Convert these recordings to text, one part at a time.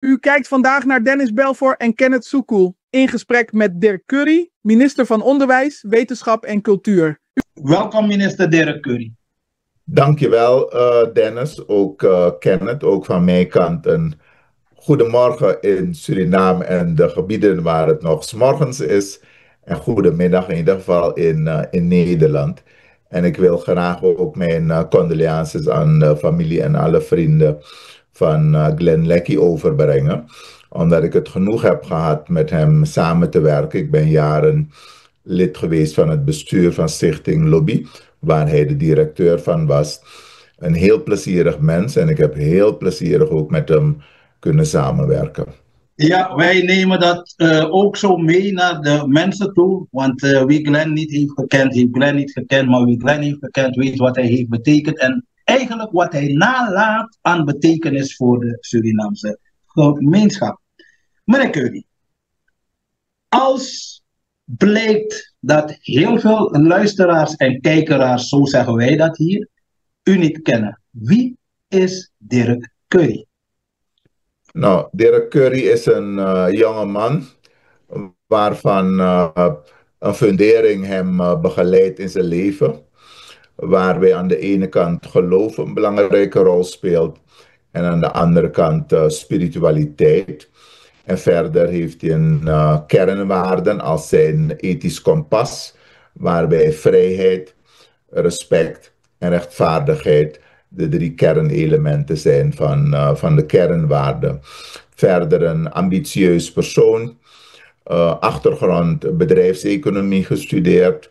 U kijkt vandaag naar Dennis Belfort en Kenneth Soekoel in gesprek met Dirk Curry, minister van Onderwijs, Wetenschap en Cultuur. Welkom minister Dirk Curry. Dankjewel Dennis, ook Kenneth, ook van mijn kant een goedemorgen in Suriname en de gebieden waar het nog 's morgens is. En goedemiddag in ieder geval in Nederland. En ik wil graag ook mijn condolences aan de familie en alle vrienden van Glenn Leckie overbrengen. Omdat ik het genoeg heb gehad met hem samen te werken. Ik ben jaren lid geweest van het bestuur van Stichting Lobby, waar hij de directeur van was. Een heel plezierig mens en ik heb heel plezierig ook met hem kunnen samenwerken. Ja, wij nemen dat ook zo mee naar de mensen toe. Want wie Glenn niet heeft gekend, maar wie Glenn heeft gekend, weet wat hij heeft betekend. En eigenlijk wat hij nalaat aan betekenis voor de Surinaamse gemeenschap. Meneer Curry, als blijkt dat heel veel luisteraars en kijkeraars, zo zeggen wij dat hier, u niet kennen, wie is Dirk Curry? Nou, Dirk Curry is een jonge man waarvan een fundering hem begeleidt in zijn leven. Waarbij aan de ene kant geloof een belangrijke rol speelt en aan de andere kant spiritualiteit. En verder heeft hij een kernwaarden als zijn ethisch kompas, waarbij vrijheid, respect en rechtvaardigheid de 3 kernelementen zijn van de kernwaarden. Verder een ambitieus persoon, achtergrond bedrijfseconomie gestudeerd,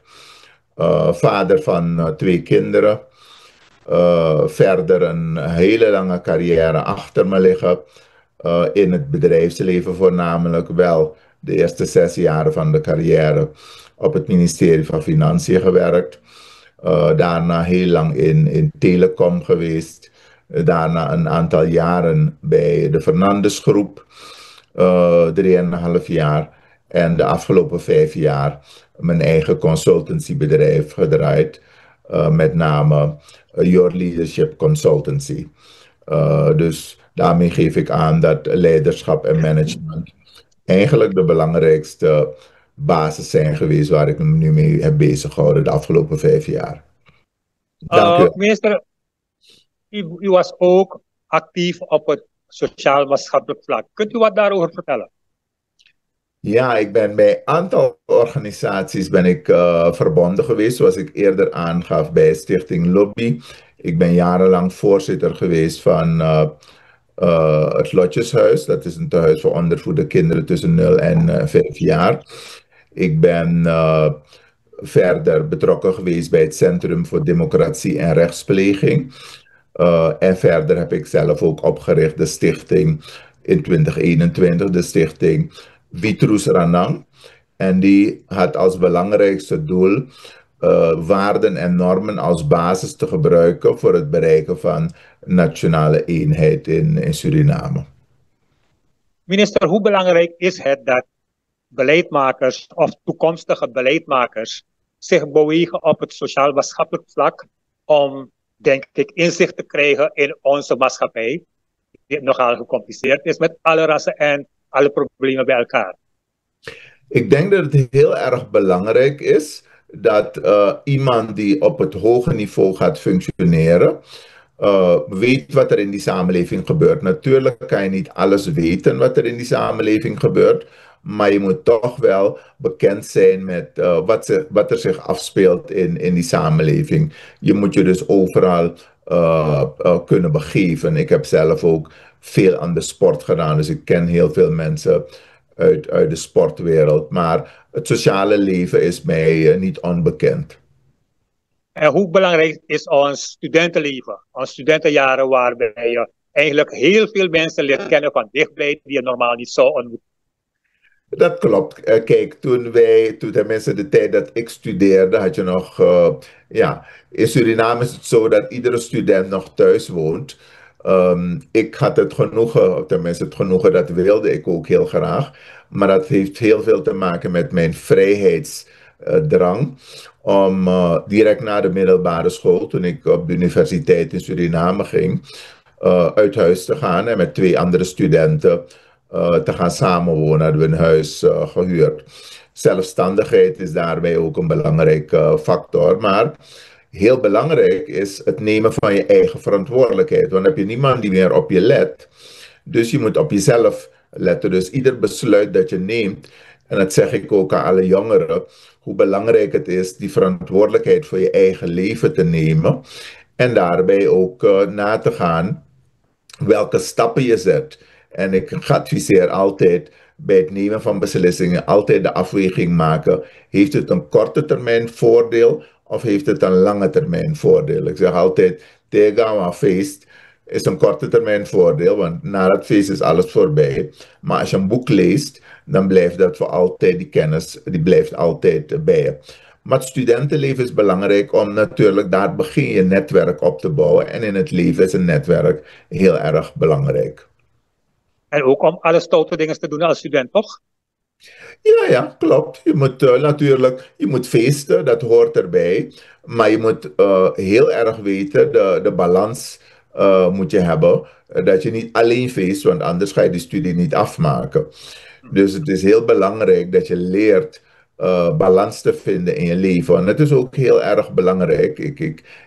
vader van 2 kinderen. Verder een hele lange carrière achter me liggen. In het bedrijfsleven voornamelijk wel de eerste 6 jaren van de carrière op het ministerie van Financiën gewerkt. Daarna heel lang in telecom geweest. Daarna een aantal jaren bij de Fernandes Groep, 3,5 jaar. En de afgelopen 5 jaar mijn eigen consultancybedrijf gedraaid. Met name Your Leadership Consultancy. Dus daarmee geef ik aan dat leiderschap en management eigenlijk de belangrijkste basis zijn geweest waar ik me nu mee heb bezig gehouden de afgelopen 5 jaar. Dank u. Minister, u was ook actief op het sociaal-maatschappelijk vlak. Kunt u wat daarover vertellen? Ja, ik ben bij een aantal organisaties verbonden geweest, zoals ik eerder aangaf bij Stichting Lobby. Ik ben jarenlang voorzitter geweest van het Lotjeshuis. Dat is een tehuis voor ondervoede kinderen tussen 0 en 5 jaar. Ik ben verder betrokken geweest bij het Centrum voor Democratie en Rechtspleging. En verder heb ik zelf ook opgericht de stichting in 2021, de stichting Vitrus Ranang. En die had als belangrijkste doel waarden en normen als basis te gebruiken voor het bereiken van nationale eenheid in Suriname. Minister, hoe belangrijk is het dat beleidmakers of toekomstige beleidmakers zich bewegen op het sociaal-maatschappelijk vlak om, denk ik, inzicht te krijgen in onze maatschappij, die nogal gecompliceerd is met alle rassen en alle problemen bij elkaar? Ik denk dat het heel erg belangrijk is dat iemand die op het hoge niveau gaat functioneren, weet wat er in die samenleving gebeurt. Natuurlijk kan je niet alles weten wat er in die samenleving gebeurt, maar je moet toch wel bekend zijn met wat er zich afspeelt in die samenleving. Je moet je dus overal kunnen begeven. Ik heb zelf ook veel aan de sport gedaan, dus ik ken heel veel mensen uit de sportwereld. Maar het sociale leven is mij niet onbekend. En hoe belangrijk is ons studentenleven, ons studentenjaren, waarbij je eigenlijk heel veel mensen leert kennen van dichtbij die je normaal niet zou ontmoeten? Dat klopt. Kijk, toen tenminste de tijd dat ik studeerde, had je nog, in Suriname is het zo dat iedere student nog thuis woont. Ik had het genoegen, tenminste het genoegen, dat wilde ik ook heel graag. Maar dat heeft heel veel te maken met mijn vrijheidsdrang. Om direct na de middelbare school, toen ik op de universiteit in Suriname ging, uit huis te gaan en met 2 andere studenten te gaan samenwonen. Hadden we een huis gehuurd. Zelfstandigheid is daarbij ook een belangrijke factor. Maar heel belangrijk is het nemen van je eigen verantwoordelijkheid. Want dan heb je niemand die meer op je let. Dus je moet op jezelf letten. Dus ieder besluit dat je neemt, en dat zeg ik ook aan alle jongeren, hoe belangrijk het is die verantwoordelijkheid voor je eigen leven te nemen. En daarbij ook na te gaan welke stappen je zet. En ik adviseer altijd bij het nemen van beslissingen altijd de afweging maken. Heeft het een korte termijn voordeel of heeft het een lange termijn voordeel? Ik zeg altijd, tegen een feest is een korte termijn voordeel, want na het feest is alles voorbij. Maar als je een boek leest, dan blijft dat voor altijd, die kennis, die blijft altijd bij je. Maar het studentenleven is belangrijk om natuurlijk, daar begin je netwerk op te bouwen. En in het leven is een netwerk heel erg belangrijk. En ook om alle stoute dingen te doen als student, toch? Ja, klopt. Je moet natuurlijk, je moet feesten, dat hoort erbij. Maar je moet heel erg weten, de balans moet je hebben. Dat je niet alleen feest, want anders ga je die studie niet afmaken. Dus het is heel belangrijk dat je leert balans te vinden in je leven. En het is ook heel erg belangrijk.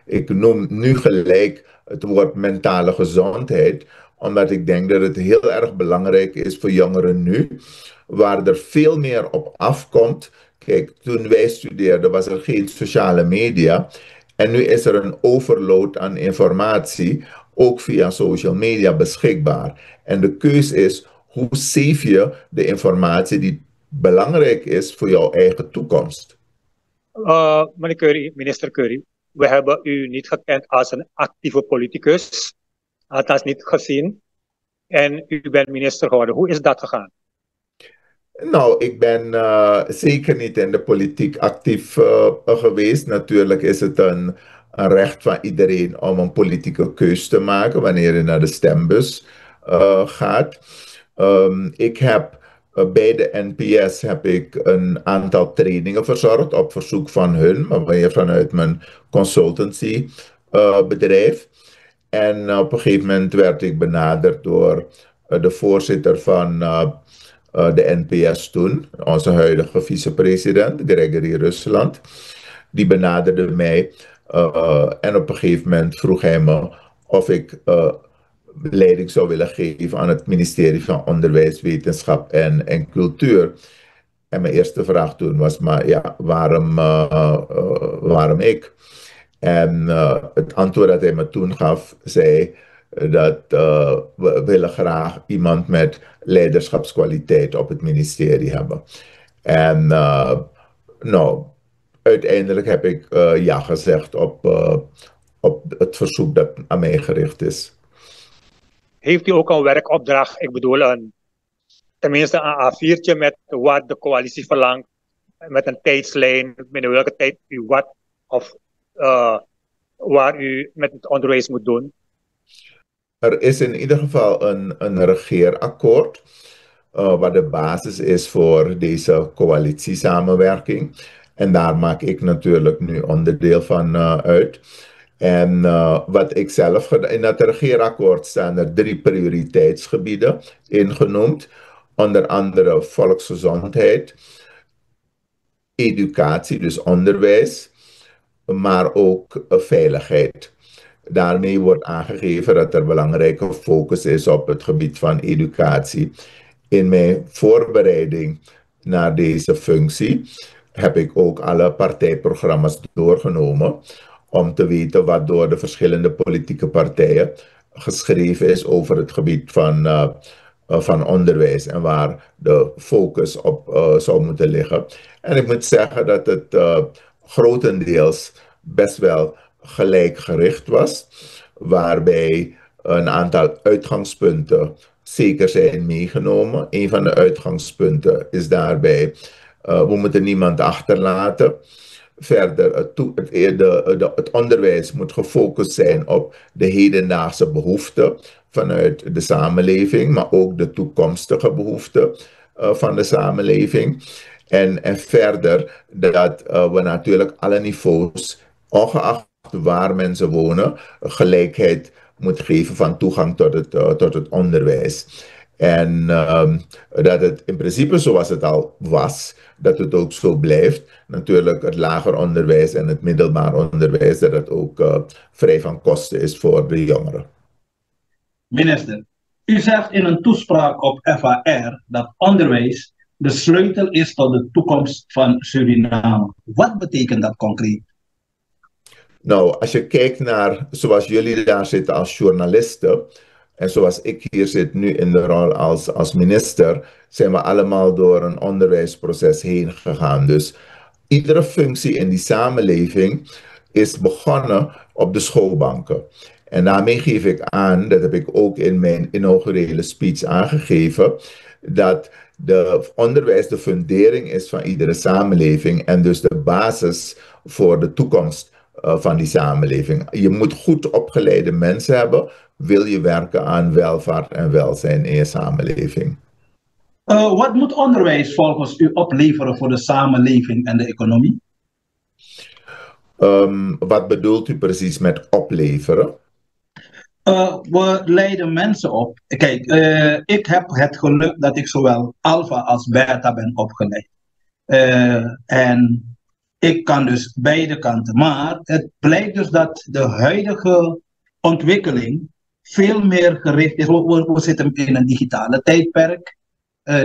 Ik noem nu gelijk het woord mentale gezondheid, omdat ik denk dat het heel erg belangrijk is voor jongeren nu, waar er veel meer op afkomt. Kijk, toen wij studeerden was er geen sociale media. En nu is er een overload aan informatie, ook via social media beschikbaar. En de keus is, hoe save je de informatie die belangrijk is voor jouw eigen toekomst? Meneer Curry, minister Curry, we hebben u niet gekend als een actieve politicus, althans niet gezien. En u bent minister geworden. Hoe is dat gegaan? Nou, ik ben zeker niet in de politiek actief geweest. Natuurlijk is het een recht van iedereen om een politieke keus te maken wanneer je naar de stembus gaat. Ik heb bij de NPS heb ik een aantal trainingen verzorgd op verzoek van hun, maar weer vanuit mijn consultancy bedrijf. En op een gegeven moment werd ik benaderd door de voorzitter van de NPS toen, onze huidige vicepresident, Gregory Rusland. Die benaderde mij en op een gegeven moment vroeg hij me of ik leiding zou willen geven aan het ministerie van Onderwijs, Wetenschap en Cultuur. En mijn eerste vraag toen was, maar ja, waarom ik? En het antwoord dat hij me toen gaf, zei dat we willen graag iemand met leiderschapskwaliteit op het ministerie hebben. En nou, uiteindelijk heb ik ja gezegd op het verzoek dat aan mij gericht is. Heeft u ook een werkopdracht, ik bedoel tenminste een A4'tje met wat de coalitie verlangt, met een tijdslijn, binnen welke tijd u wat of waar u met het onderwijs moet doen? Er is in ieder geval een regeerakkoord, wat de basis is voor deze coalitiesamenwerking. En daar maak ik natuurlijk nu onderdeel van uit. En wat ik zelf gedaan, in dat regeerakkoord staan er 3 prioriteitsgebieden ingenoemd. Onder andere volksgezondheid, educatie, dus onderwijs, maar ook veiligheid. Daarmee wordt aangegeven dat er belangrijke focus is op het gebied van educatie. In mijn voorbereiding naar deze functie heb ik ook alle partijprogramma's doorgenomen om te weten wat door de verschillende politieke partijen geschreven is over het gebied van onderwijs en waar de focus op zou moeten liggen. En ik moet zeggen dat het grotendeels best wel gelijkgericht was, waarbij een aantal uitgangspunten zeker zijn meegenomen. Een van de uitgangspunten is daarbij, we moeten niemand achterlaten. Verder, het onderwijs moet gefocust zijn op de hedendaagse behoeften vanuit de samenleving, maar ook de toekomstige behoeften van de samenleving. En verder dat we natuurlijk alle niveaus, ongeacht waar mensen wonen, gelijkheid moet geven van toegang tot het onderwijs. En dat het in principe zoals het al was, dat het ook zo blijft. Natuurlijk het lager onderwijs en het middelbaar onderwijs, dat het ook vrij van kosten is voor de jongeren. Minister, u zegt in een toespraak op FAR dat onderwijs de sleutel is tot de toekomst van Suriname. Wat betekent dat concreet? Nou, als je kijkt naar zoals jullie daar zitten als journalisten en zoals ik hier zit nu in de rol als minister, zijn we allemaal door een onderwijsproces heen gegaan. Dus iedere functie in die samenleving is begonnen op de schoolbanken. En daarmee geef ik aan, dat heb ik ook in mijn inaugurele speech aangegeven, dat de onderwijs de fundering is van iedere samenleving en dus de basis voor de toekomst van die samenleving. Je moet goed opgeleide mensen hebben, wil je werken aan welvaart en welzijn in je samenleving. Wat moet onderwijs volgens u opleveren voor de samenleving en de economie? Wat bedoelt u precies met opleveren? We leiden mensen op. Kijk, ik heb het geluk dat ik zowel alfa als beta ben opgeleid. En ik kan dus beide kanten. Maar het blijkt dus dat de huidige ontwikkeling veel meer gericht is. We zitten in een digitale tijdperk.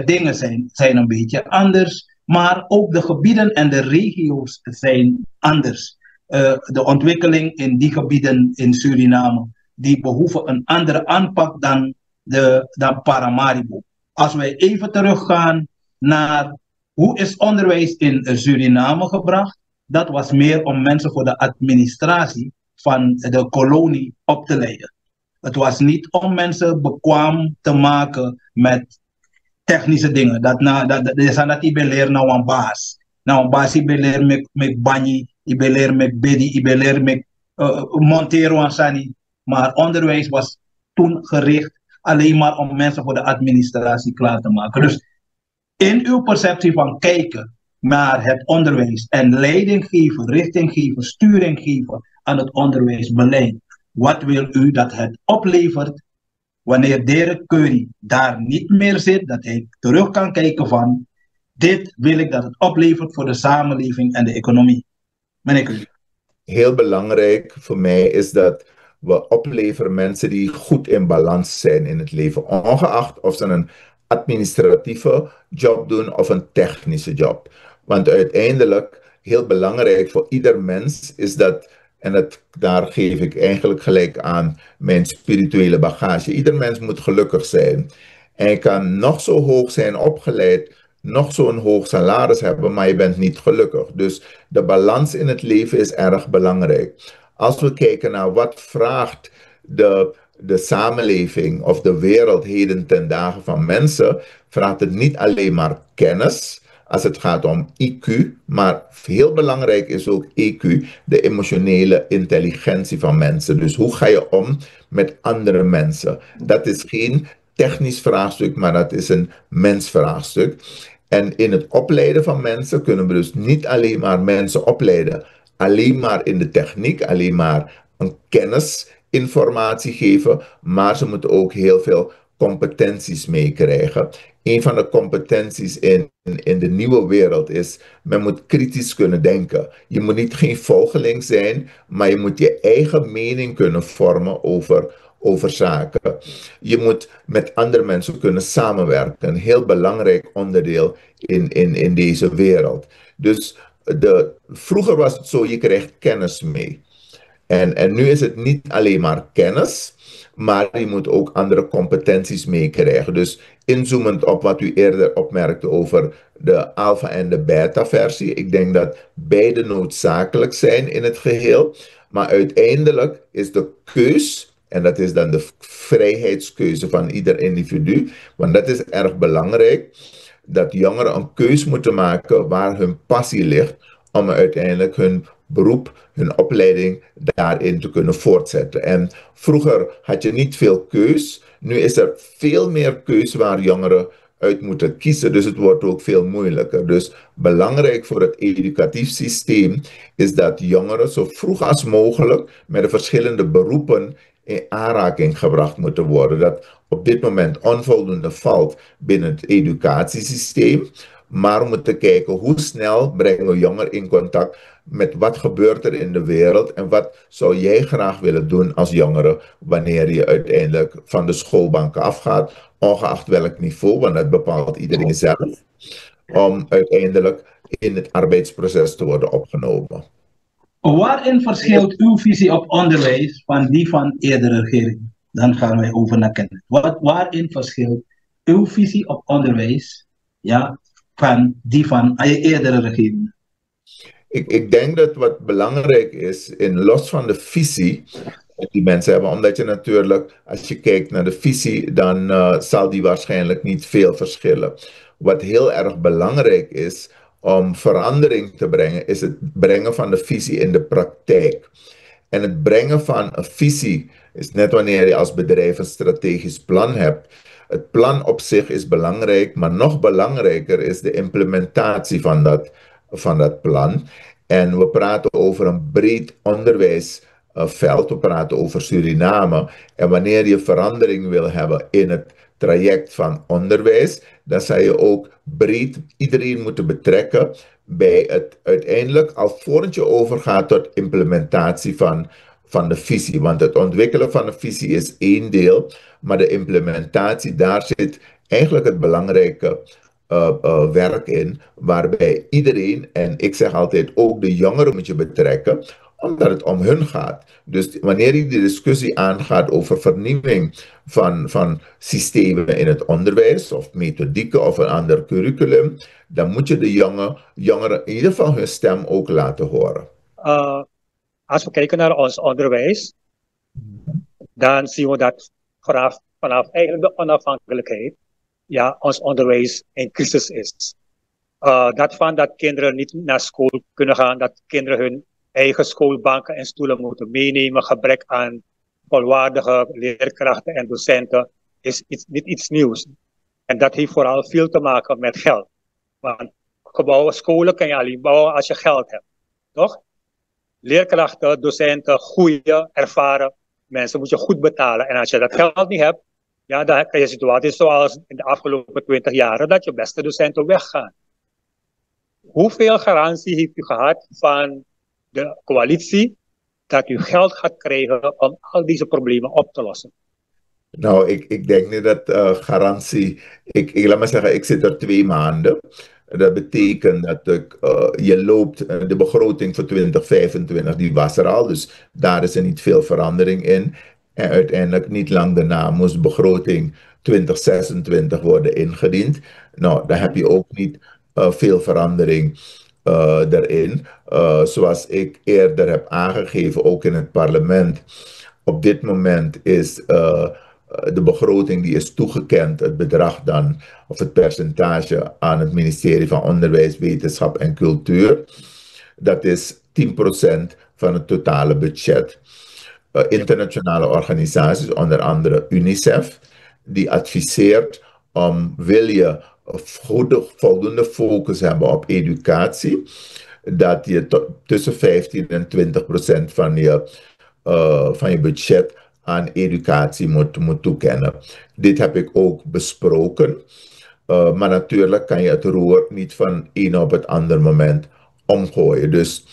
Dingen zijn een beetje anders. Maar ook de gebieden en de regio's zijn anders. De ontwikkeling in die gebieden in Suriname, die behoeven een andere aanpak dan Paramaribo. Als wij even teruggaan naar hoe is onderwijs in Suriname gebracht, dat was meer om mensen voor de administratie van de kolonie op te leiden. Het was niet om mensen bekwaam te maken met technische dingen. Dat is dat ik leer nou een baas. Nou een baas, ik leer met banyi, ik leer met bedi, ik leer met montero en sani. Maar onderwijs was toen gericht alleen maar om mensen voor de administratie klaar te maken. Dus in uw perceptie van kijken naar het onderwijs en leiding geven, richting geven, sturing geven aan het onderwijsbeleid. Wat wil u dat het oplevert wanneer Derek Curry daar niet meer zit, dat hij terug kan kijken van dit wil ik dat het oplevert voor de samenleving en de economie? Meneer Curry. Heel belangrijk voor mij is dat we opleveren mensen die goed in balans zijn in het leven, ongeacht of ze een administratieve job doen of een technische job. Want uiteindelijk, heel belangrijk voor ieder mens is dat, en daar geef ik eigenlijk gelijk aan mijn spirituele bagage. Ieder mens moet gelukkig zijn. En je kan nog zo hoog zijn opgeleid, nog zo'n hoog salaris hebben, maar je bent niet gelukkig. Dus de balans in het leven is erg belangrijk. Als we kijken naar wat vraagt de samenleving of de wereld heden ten dagen van mensen, vraagt het niet alleen maar kennis als het gaat om IQ, maar heel belangrijk is ook EQ, de emotionele intelligentie van mensen. Dus hoe ga je om met andere mensen? Dat is geen technisch vraagstuk, maar dat is een mensvraagstuk. En in het opleiden van mensen kunnen we dus niet alleen maar mensen opleiden, alleen maar in de techniek, alleen maar een kennisinformatie geven, maar ze moeten ook heel veel competenties meekrijgen. Een van de competenties in de nieuwe wereld is, men moet kritisch kunnen denken. Je moet niet geen volgeling zijn, maar je moet je eigen mening kunnen vormen over zaken. Je moet met andere mensen kunnen samenwerken. Een heel belangrijk onderdeel in deze wereld. Dus vroeger was het zo, je krijgt kennis mee. En nu is het niet alleen maar kennis, maar je moet ook andere competenties meekrijgen. Dus inzoomend op wat u eerder opmerkte over de alpha en de beta versie. Ik denk dat beide noodzakelijk zijn in het geheel. Maar uiteindelijk is de keus, en dat is dan de vrijheidskeuze van ieder individu, want dat is erg belangrijk, dat jongeren een keus moeten maken waar hun passie ligt, om uiteindelijk hun beroep, hun opleiding daarin te kunnen voortzetten. En vroeger had je niet veel keus. Nu is er veel meer keus waar jongeren uit moeten kiezen. Dus het wordt ook veel moeilijker. Dus belangrijk voor het educatief systeem is dat jongeren zo vroeg als mogelijk met de verschillende beroepen in aanraking gebracht moeten worden. Dat op dit moment onvoldoende valt binnen het educatiesysteem. Maar we moeten kijken hoe snel brengen we jongeren in contact met wat gebeurt er in de wereld en wat zou jij graag willen doen als jongere wanneer je uiteindelijk van de schoolbanken afgaat, ongeacht welk niveau, want dat bepaalt iedereen zelf, om uiteindelijk in het arbeidsproces te worden opgenomen. Waarin verschilt uw visie op onderwijs van die van eerdere regeringen? Dan gaan wij over naar Kenneth. Waarin verschilt uw visie op onderwijs, ja, van die van eerdere regeringen? Ik denk dat wat belangrijk is, los van de visie die mensen hebben, omdat je natuurlijk, als je kijkt naar de visie, dan zal die waarschijnlijk niet veel verschillen. Wat heel erg belangrijk is om verandering te brengen, is het brengen van de visie in de praktijk. En het brengen van een visie is net wanneer je als bedrijf een strategisch plan hebt. Het plan op zich is belangrijk, maar nog belangrijker is de implementatie van dat plan. En we praten over een breed onderwijsveld, we praten over Suriname. En wanneer je verandering wil hebben in het traject van onderwijs, dan zou je ook breed iedereen moeten betrekken bij het uiteindelijk, alvorens je overgaat tot implementatie van de visie. Want het ontwikkelen van de visie is één deel, maar de implementatie, daar zit eigenlijk het belangrijke werk in, waarbij iedereen, en ik zeg altijd ook de jongeren moet je betrekken, omdat het om hun gaat. Dus wanneer je de discussie aangaat over vernieuwing van systemen in het onderwijs, of methodieken of een ander curriculum, dan moet je de jongeren in ieder geval hun stem ook laten horen. Als we kijken naar ons onderwijs, dan zien we dat vanaf eigenlijk de onafhankelijkheid, ja, ons onderwijs in crisis is. Dat kinderen niet naar school kunnen gaan, dat kinderen hun eigen schoolbanken en stoelen moeten meenemen, gebrek aan volwaardige leerkrachten en docenten, is niet iets nieuws. En dat heeft vooral veel te maken met geld. Want gebouwen, scholen kan je alleen bouwen als je geld hebt, toch? Leerkrachten, docenten, goede, ervaren mensen moet je goed betalen. En als je dat geld niet hebt, ja, dan kan je situaties zoals in de afgelopen 20 jaar, dat je beste docenten weggaan. Hoeveel garantie heeft u gehad van de coalitie dat u geld gaat krijgen om al deze problemen op te lossen? Nou, ik denk niet dat garantie. Laat maar zeggen, ik zit er 2 maanden. Dat betekent dat je loopt, de begroting voor 2025, die was er al, dus daar is er niet veel verandering in. En uiteindelijk, niet lang daarna, moest begroting 2026 worden ingediend. Nou, daar heb je ook niet veel verandering daarin. Zoals ik eerder heb aangegeven, ook in het parlement. Op dit moment is de begroting die is toegekend, het bedrag dan, of het percentage aan het ministerie van Onderwijs, Wetenschap en Cultuur. Dat is 10% van het totale budget. Internationale organisaties, onder andere UNICEF, die adviseert wil je voldoende focus hebben op educatie, dat je tussen 15 en 20% van je budget aan educatie moet toekennen. Dit heb ik ook besproken, maar natuurlijk kan je het roer niet van een op het andere moment omgooien. Dus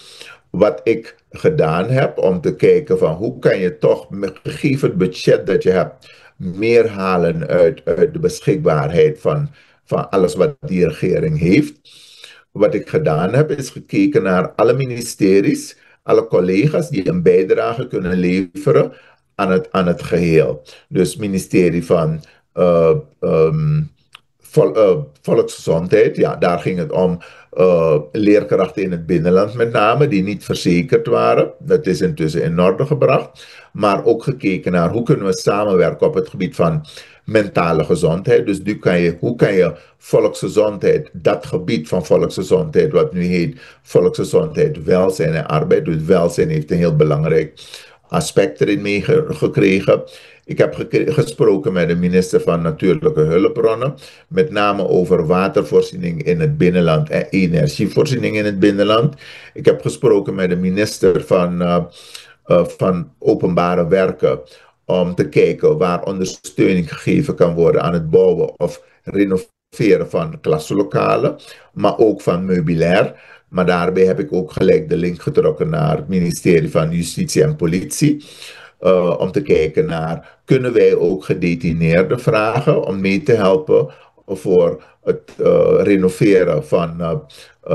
wat ik gedaan heb om te kijken van hoe kan je toch, gegeven het budget dat je hebt, meer halen uit de beschikbaarheid van alles wat die regering heeft. Wat ik gedaan heb, is gekeken naar alle ministeries, alle collega's die een bijdrage kunnen leveren aan het geheel. Dus het ministerie van Volksgezondheid, ja, daar ging het om leerkrachten in het binnenland met name, die niet verzekerd waren. Dat is intussen in orde gebracht. Maar ook gekeken naar hoe kunnen we samenwerken op het gebied van mentale gezondheid. Dus hoe kan je volksgezondheid, dat gebied van volksgezondheid, wat nu heet volksgezondheid, welzijn en arbeid. Dus welzijn heeft een heel belangrijk aspect erin meegekregen. Ik heb gesproken met de minister van Natuurlijke Hulpbronnen, met name over watervoorziening in het binnenland en energievoorziening in het binnenland. Ik heb gesproken met de minister van Openbare Werken om te kijken waar ondersteuning gegeven kan worden aan het bouwen of renoveren van klaslokalen, maar ook van meubilair. Maar daarbij heb ik ook gelijk de link getrokken naar het ministerie van Justitie en Politie. Om te kijken naar, kunnen wij ook gedetineerden vragen om mee te helpen voor het renoveren van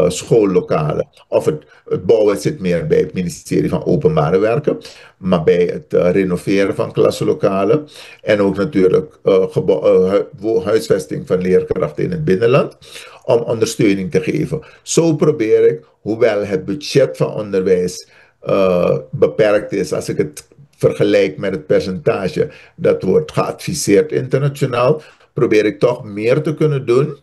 schoollokalen. Of het bouwen zit meer bij het ministerie van Openbare Werken, maar bij het renoveren van klaslokalen. En ook natuurlijk huisvesting van leerkrachten in het binnenland, om ondersteuning te geven. Zo probeer ik, hoewel het budget van onderwijs beperkt is, als ik het vergelijk met het percentage dat wordt geadviseerd internationaal, probeer ik toch meer te kunnen doen,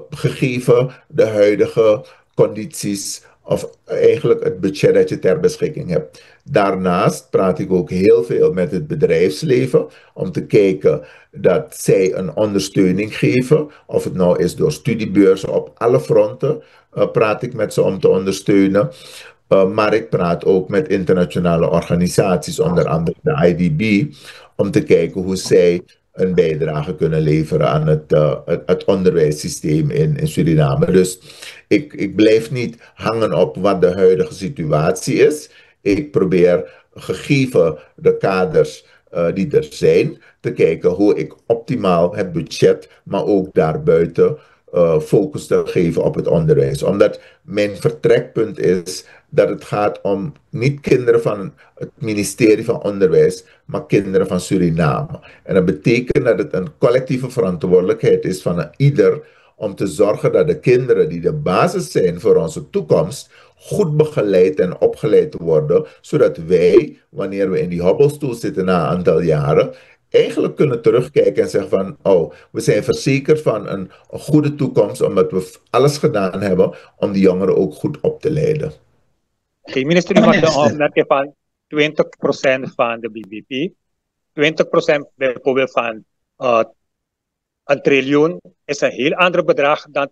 gegeven de huidige condities of eigenlijk het budget dat je ter beschikking hebt. Daarnaast praat ik ook heel veel met het bedrijfsleven om te kijken dat zij een ondersteuning geven, of het nou is door studiebeurzen op alle fronten, praat ik met ze om te ondersteunen. Maar ik praat ook met internationale organisaties, onder andere de IDB, om te kijken hoe zij een bijdrage kunnen leveren aan het onderwijssysteem in Suriname. Dus ik blijf niet hangen op wat de huidige situatie is. Ik probeer, gegeven de kaders die er zijn, te kijken hoe ik optimaal het budget, maar ook daarbuiten focus te geven op het onderwijs. Omdat mijn vertrekpunt is dat het gaat om niet kinderen van het ministerie van Onderwijs, maar kinderen van Suriname. En dat betekent dat het een collectieve verantwoordelijkheid is van ieder om te zorgen dat de kinderen die de basis zijn voor onze toekomst, goed begeleid en opgeleid worden, zodat wij, wanneer we in die hobbelstoel zitten na een aantal jaren, eigenlijk kunnen terugkijken en zeggen van, oh, we zijn verzekerd van een goede toekomst, omdat we alles gedaan hebben om die jongeren ook goed op te leiden. Geen minister, u maakt de opmerking van 20% van de BBP. 20% bijvoorbeeld van een triljoen is een heel ander bedrag dan 20%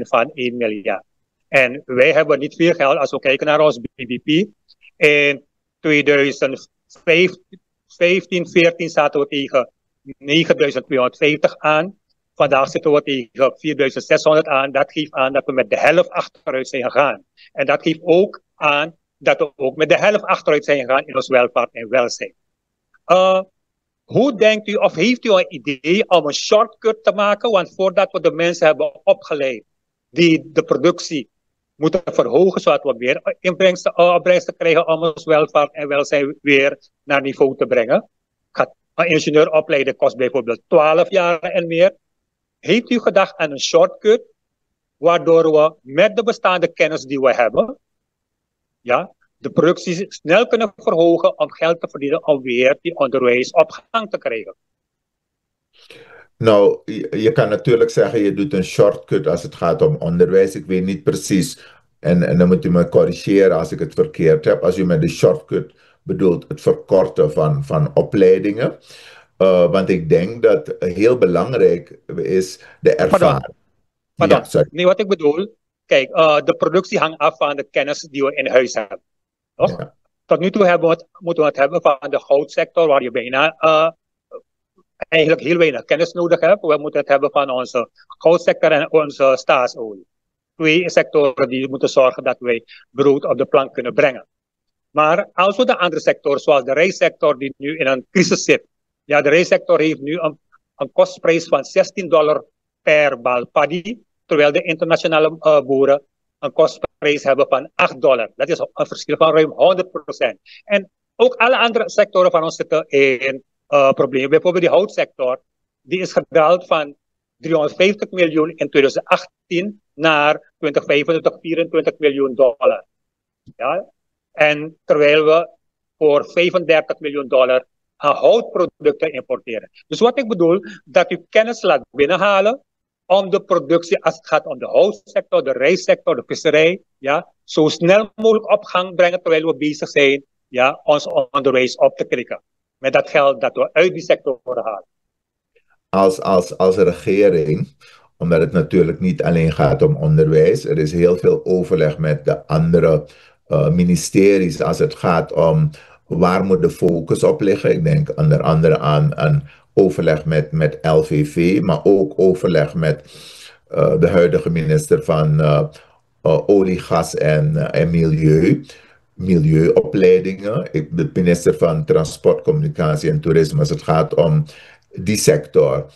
van 1 miljard. En wij hebben niet veel geld als we kijken naar ons BBP. In 2015, 14 zaten we tegen 9.250 aan. Vandaag zitten we tegen 4.600 aan. Dat geeft aan dat we met de helft achteruit zijn gegaan. En dat geeft ook aan dat we ook met de helft achteruit zijn gegaan in ons welvaart en welzijn. Hoe denkt u, of heeft u een idee om een shortcut te maken? Want voordat we de mensen hebben opgeleid die de productie moeten verhogen, zodat we meer opbrengsten krijgen om ons welvaart en welzijn weer naar niveau te brengen. Een ingenieur opleiden kost bijvoorbeeld 12 jaar en meer. Heeft u gedacht aan een shortcut, waardoor we met de bestaande kennis die we hebben, ja, de productie snel kunnen verhogen om geld te verdienen om weer die onderwijs op gang te krijgen? Nou, je kan natuurlijk zeggen, je doet een shortcut als het gaat om onderwijs. Ik weet niet precies, en dan moet u me corrigeren als ik het verkeerd heb, als u met de shortcut bedoelt het verkorten van opleidingen. Want ik denk dat heel belangrijk is de ervaring. Pardon. Ja, sorry. Nee, wat ik bedoel, kijk, de productie hangt af van de kennis die we in huis hebben. Toch? Ja. Tot nu toe moeten we het hebben van de goudsector, waar je bijna eigenlijk heel weinig kennis nodig hebt. We moeten het hebben van onze goudsector en onze staatsolie. 2 sectoren die moeten zorgen dat wij brood op de plank kunnen brengen. Maar als we de andere sectoren, zoals de rijstsector die nu in een crisis zit. Ja, de rijstsector heeft nu een kostprijs van $16 per bal paddy, terwijl de internationale boeren een kostprijs hebben van $8. Dat is een verschil van ruim 100%. En ook alle andere sectoren van ons zitten in problemen. Bijvoorbeeld de houtsector, die is gedaald van 350 miljoen in 2018 naar 2025, $24 miljoen. Ja? En terwijl we voor $35 miljoen aan houtproducten importeren. Dus wat ik bedoel, dat u kennis laat binnenhalen om de productie, als het gaat om de houtsector, de rijstsector, de visserij, ja, zo snel mogelijk op gang brengen terwijl we bezig zijn, ja, ons onderwijs op te krikken. Met dat geld dat we uit die sectoren halen. Als regering, omdat het natuurlijk niet alleen gaat om onderwijs, er is heel veel overleg met de andere ministeries als het gaat om waar moet de focus op liggen? Ik denk onder andere aan overleg met LVV, maar ook overleg met de huidige minister van Olie, Gas en Milieu. Milieuopleidingen. De minister van Transport, Communicatie en Toerisme als het gaat om die sector.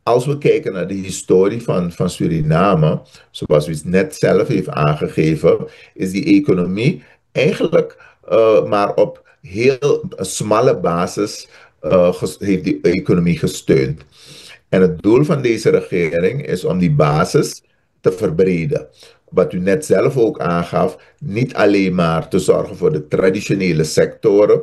Als we kijken naar de historie van Suriname, zoals u net zelf heeft aangegeven, is die economie eigenlijk maar op heel smalle basis heeft die economie gesteund. En het doel van deze regering is om die basis te verbreden. Wat u net zelf ook aangaf, niet alleen maar te zorgen voor de traditionele sectoren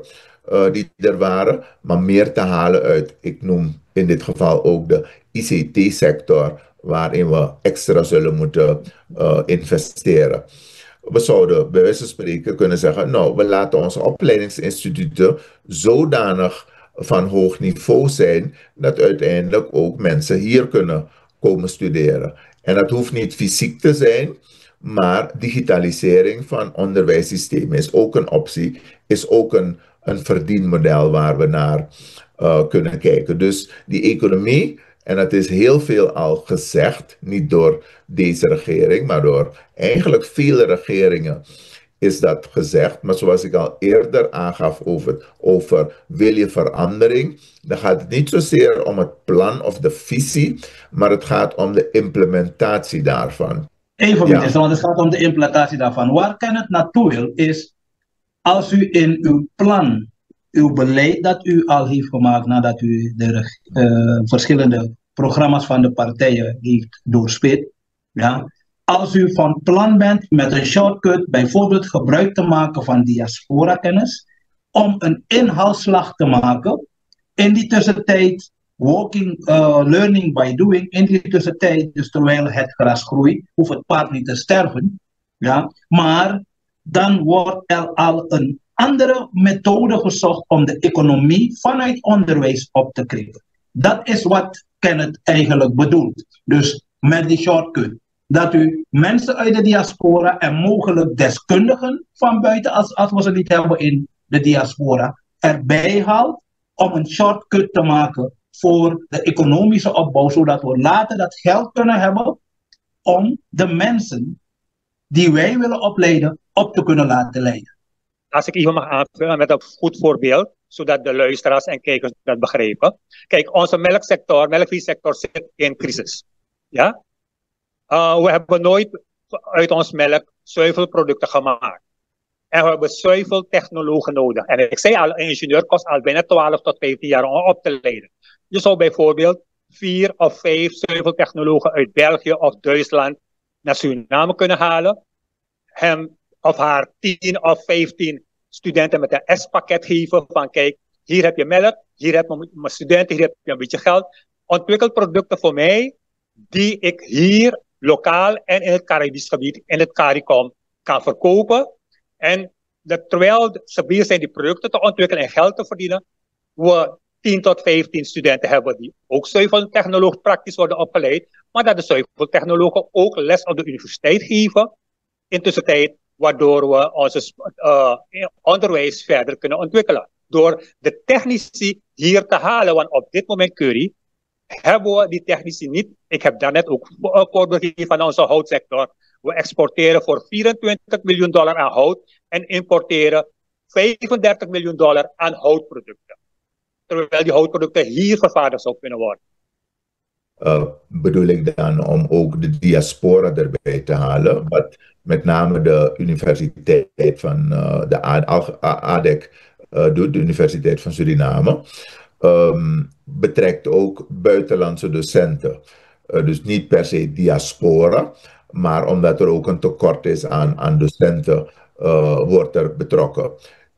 die er waren, maar meer te halen uit, ik noem in dit geval ook de ICT-sector, waarin we extra zullen moeten investeren. We zouden bij wijze van spreken kunnen zeggen, nou, we laten onze opleidingsinstituten zodanig van hoog niveau zijn, dat uiteindelijk ook mensen hier kunnen komen studeren. En dat hoeft niet fysiek te zijn, maar digitalisering van onderwijssystemen is ook een optie, is ook een verdienmodel waar we naar kunnen kijken. Dus die economie, en dat is heel veel al gezegd, niet door deze regering, maar door eigenlijk vele regeringen is dat gezegd. Maar zoals ik al eerder aangaf over wil je verandering, dan gaat het niet zozeer om het plan of de visie, maar het gaat om de implementatie daarvan. Even, minister, want het gaat om de implementatie daarvan. Waar kan het naartoe wil, is als u in uw plan, uw beleid dat u al heeft gemaakt nadat u de verschillende programma's van de partijen heeft doorspit, ja, als u van plan bent met een shortcut bijvoorbeeld gebruik te maken van diaspora-kennis om een inhaalslag te maken, in die tussentijd learning by doing, in die tussentijd, dus terwijl het gras groeit, hoeft het paard niet te sterven, ja, maar dan wordt er al een andere methode gezocht om de economie vanuit onderwijs op te krikken. Dat is wat Kenneth eigenlijk bedoelt. Dus met die shortcut. Dat u mensen uit de diaspora en mogelijk deskundigen van buiten, als we ze niet hebben in de diaspora, erbij haalt om een shortcut te maken voor de economische opbouw, zodat we later dat geld kunnen hebben om de mensen die wij willen opleiden, op te kunnen laten leiden. Als ik even mag aanvullen met een goed voorbeeld, zodat de luisteraars en kijkers dat begrijpen. Kijk, onze melkveesector zit in crisis. Ja? We hebben nooit uit ons melk zuivelproducten gemaakt. En we hebben zuiveltechnologen nodig. En ik zei al, een ingenieur kost al bijna 12 tot 15 jaar om op te leiden. Je zou bijvoorbeeld 4 of 5 zuiveltechnologen uit België of Duitsland naar Suriname kunnen halen. Hem of haar 10 of 15 studenten met een S-pakket geven van kijk, hier heb je melk, hier heb je mijn studenten, hier heb je een beetje geld. Ontwikkel producten voor mij die ik hier lokaal en in het Caribisch gebied, in het CARICOM, kan verkopen. En terwijl ze bezig zijn die producten te ontwikkelen en geld te verdienen, we 10 tot 15 studenten hebben die ook zuiveltechnoloog praktisch worden opgeleid, maar dat de zuiveltechnologen ook les op de universiteit geven in tussentijd, waardoor we ons onderwijs verder kunnen ontwikkelen. Door de technici hier te halen, want op dit moment, Curry, hebben we die technici niet. Ik heb daarnet ook een voorbeeld gegeven van onze houtsector. We exporteren voor $24 miljoen aan hout en importeren $35 miljoen aan houtproducten. Terwijl die houtproducten hier vervaardigd zou kunnen worden. Bedoel ik dan om ook de diaspora erbij te halen, wat met name de universiteit van de ADEC doet, de Universiteit van Suriname, betrekt ook buitenlandse docenten. Dus niet per se diaspora, maar omdat er ook een tekort is aan docenten, wordt er betrokken.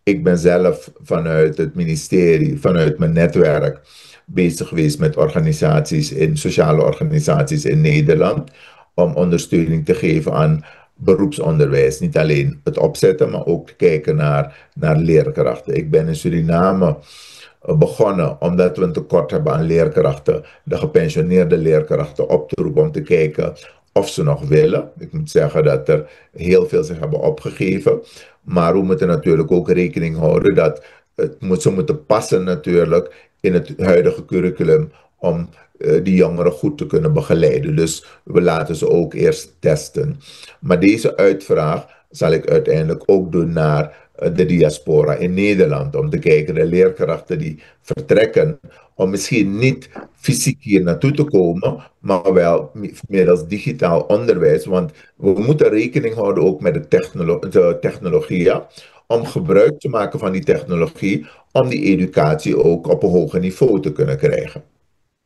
Ik ben zelf vanuit het ministerie, vanuit mijn netwerk, bezig geweest met sociale organisaties in Nederland, om ondersteuning te geven aan beroepsonderwijs. Niet alleen het opzetten, maar ook kijken naar leerkrachten. Ik ben in Suriname begonnen, omdat we een tekort hebben aan leerkrachten, de gepensioneerde leerkrachten op te roepen om te kijken of ze nog willen. Ik moet zeggen dat er heel veel zich hebben opgegeven. Maar we moeten natuurlijk ook rekening houden dat ze moeten passen natuurlijk in het huidige curriculum om die jongeren goed te kunnen begeleiden. Dus we laten ze ook eerst testen. Maar deze uitvraag zal ik uiteindelijk ook doen naar de diaspora in Nederland. Om te kijken de leerkrachten die vertrekken. Om misschien niet fysiek hier naartoe te komen, maar wel middels digitaal onderwijs. Want we moeten rekening houden ook met de technologie. Ja? Om gebruik te maken van die technologie. Om die educatie ook op een hoger niveau te kunnen krijgen.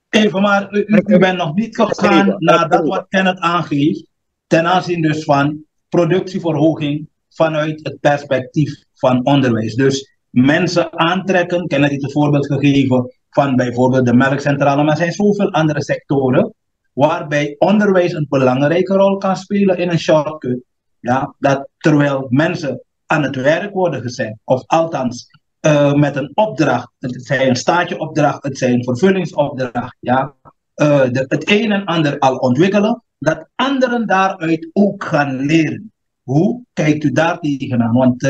Even, maar u bent nog niet gegaan naar dat wat Kenneth aangeeft. Ten aanzien dus van productieverhoging vanuit het perspectief van onderwijs. Dus mensen aantrekken. Kenneth heeft het voorbeeld gegeven van bijvoorbeeld de melkcentrale. Maar er zijn zoveel andere sectoren waarbij onderwijs een belangrijke rol kan spelen in een shortcut. Ja, dat terwijl mensen aan het werk worden gezet, of althans met een opdracht, het zij een stageopdracht, het zij een vervullingsopdracht, ja, het een en ander al ontwikkelen, dat anderen daaruit ook gaan leren. Hoe kijkt u daar tegenaan? Want